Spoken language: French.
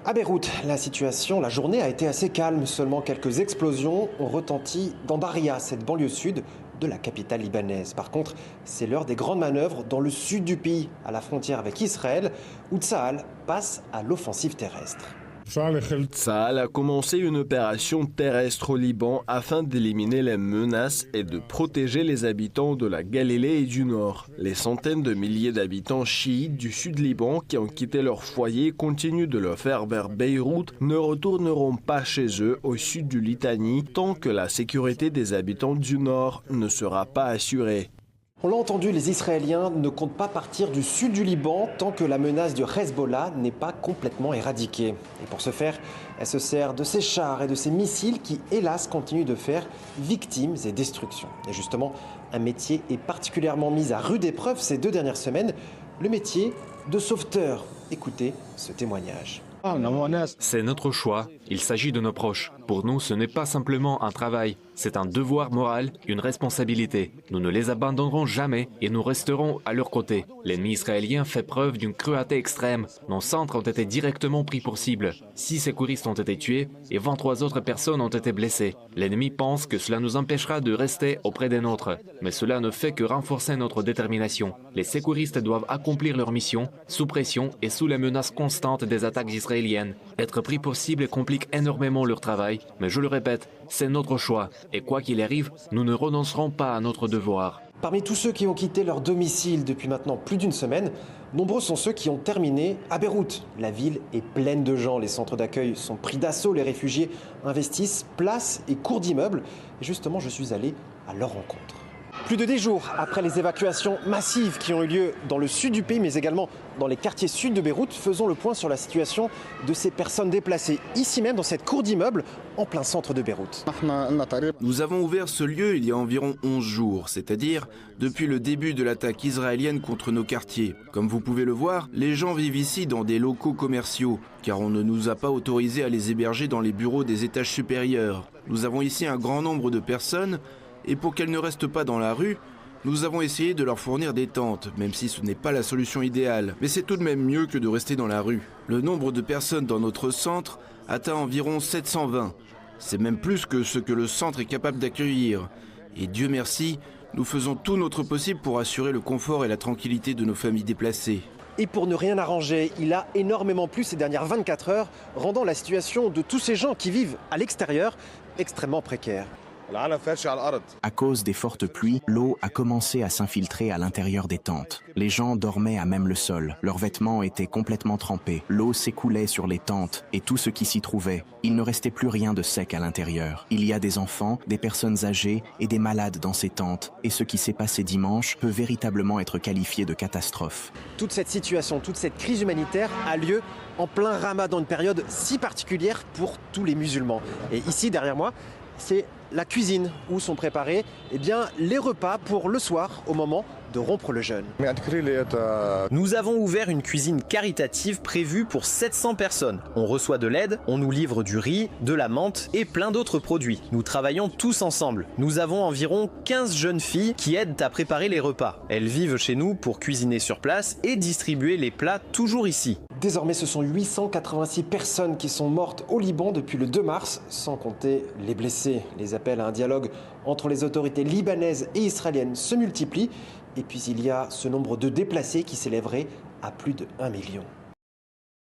À Beyrouth, la journée a été assez calme. Seulement quelques explosions ont retenti dans Daria, cette banlieue sud de la capitale libanaise. Par contre, c'est l'heure des grandes manœuvres dans le sud du pays, à la frontière avec Israël, où Tsahal passe à l'offensive terrestre. Tsahal a commencé une opération terrestre au Liban afin d'éliminer les menaces et de protéger les habitants de la Galilée et du Nord. Les centaines de milliers d'habitants chiites du sud Liban qui ont quitté leur foyer continuent de le faire vers Beyrouth, ne retourneront pas chez eux au sud du Litanie tant que la sécurité des habitants du Nord ne sera pas assurée. On l'a entendu, les Israéliens ne comptent pas partir du sud du Liban tant que la menace du Hezbollah n'est pas complètement éradiquée. Et pour ce faire, elle se sert de ses chars et de ses missiles qui, hélas, continuent de faire victimes et destructions. Et justement, un métier est particulièrement mis à rude épreuve ces 2 dernières semaines, le métier de sauveteur. Écoutez ce témoignage. C'est notre choix, il s'agit de nos proches. Pour nous, ce n'est pas simplement un travail, c'est un devoir moral, une responsabilité. Nous ne les abandonnerons jamais et nous resterons à leur côté. L'ennemi israélien fait preuve d'une cruauté extrême. Nos centres ont été directement pris pour cible. 6 secouristes ont été tués et 23 autres personnes ont été blessées. L'ennemi pense que cela nous empêchera de rester auprès des nôtres. Mais cela ne fait que renforcer notre détermination. Les secouristes doivent accomplir leur mission sous pression et sous la menace constante des attaques israéliennes. Être pris pour cible complique énormément leur travail, mais je le répète, c'est notre choix. Et quoi qu'il arrive, nous ne renoncerons pas à notre devoir. Parmi tous ceux qui ont quitté leur domicile depuis maintenant plus d'une semaine, nombreux sont ceux qui ont terminé à Beyrouth. La ville est pleine de gens, les centres d'accueil sont pris d'assaut, les réfugiés investissent places et cours d'immeubles. Et justement, je suis allé à leur rencontre. Plus de 10 jours après les évacuations massives qui ont eu lieu dans le sud du pays, mais également dans les quartiers sud de Beyrouth, faisons le point sur la situation de ces personnes déplacées, ici même dans cette cour d'immeuble, en plein centre de Beyrouth. Nous avons ouvert ce lieu il y a environ 11 jours, c'est-à-dire depuis le début de l'attaque israélienne contre nos quartiers. Comme vous pouvez le voir, les gens vivent ici dans des locaux commerciaux, car on ne nous a pas autorisé à les héberger dans les bureaux des étages supérieurs. Nous avons ici un grand nombre de personnes, et pour qu'elles ne restent pas dans la rue, nous avons essayé de leur fournir des tentes, même si ce n'est pas la solution idéale. Mais c'est tout de même mieux que de rester dans la rue. Le nombre de personnes dans notre centre atteint environ 720. C'est même plus que ce que le centre est capable d'accueillir. Et Dieu merci, nous faisons tout notre possible pour assurer le confort et la tranquillité de nos familles déplacées. Et pour ne rien arranger, il a énormément plu ces dernières 24 heures, rendant la situation de tous ces gens qui vivent à l'extérieur extrêmement précaire. À cause des fortes pluies, l'eau a commencé à s'infiltrer à l'intérieur des tentes. Les gens dormaient à même le sol. Leurs vêtements étaient complètement trempés. L'eau s'écoulait sur les tentes et tout ce qui s'y trouvait. Il ne restait plus rien de sec à l'intérieur. Il y a des enfants, des personnes âgées et des malades dans ces tentes. Et ce qui s'est passé dimanche peut véritablement être qualifié de catastrophe. Toute cette situation, toute cette crise humanitaire a lieu en plein Ramadan, une période si particulière pour tous les musulmans. Et ici, derrière moi, c'est la cuisine où sont préparés les repas pour le soir au moment de rompre le jeûne. Nous avons ouvert une cuisine caritative prévue pour 700 personnes. On reçoit de l'aide, on nous livre du riz, de la menthe et plein d'autres produits. Nous travaillons tous ensemble. Nous avons environ 15 jeunes filles qui aident à préparer les repas. Elles vivent chez nous pour cuisiner sur place et distribuer les plats toujours ici. Désormais, ce sont 886 personnes qui sont mortes au Liban depuis le 2 mars, sans compter les blessés. Les appels à un dialogue entre les autorités libanaises et israéliennes se multiplient. Et puis il y a ce nombre de déplacés qui s'élèverait à plus de 1 million.